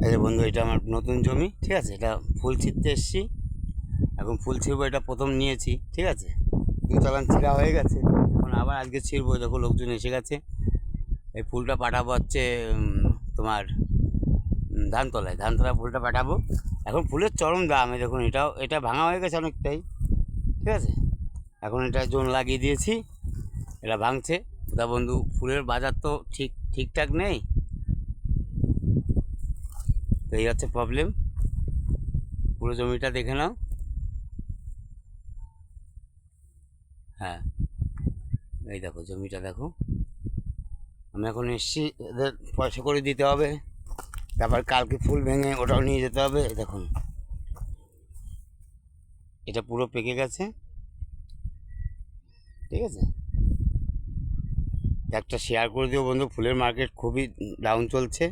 এই যে বন্ধু, এটা আমার নতুন জমি, ঠিক আছে। এটা ফুল ছিঁড়তে এসছি, এখন ফুল ছিঁড়বো। এটা প্রথম নিয়েছি, ঠিক আছে। দু চালান ছিঁড়া হয়ে গেছে, এখন আবার আজকে ছিঁড়বো। দেখো লোকজন এসে গেছে। এই ফুলটা পাঠাবো হচ্ছে তোমার ধানতলায় ফুলটা পাঠাবো। এখন ফুলের চরম দাম। এই দেখুন, এটা ভাঙা হয়ে গেছে অনেকটাই, ঠিক আছে। এখন এটা জোন লাগিয়ে দিয়েছি, এটা ভাঙছে। তা বন্ধু, ফুলের বাজার তো ঠিকঠাক নেই, তো এই হচ্ছে প্রবলেম। পুরো জমিটা দেখে নাও। হ্যাঁ, এই দেখো জমিটা দেখো। আমি এখন এসছি, এদের পয়সা করে দিতে হবে, তারপর কালকে ফুল ভেঙে ওটাও নিয়ে যেতে হবে। এই দেখুন, এটা পুরো পেকে গেছে, ঠিক আছে। একটা শেয়ার করে দিও বন্ধু, ফুলের মার্কেট খুবই ডাউন চলছে।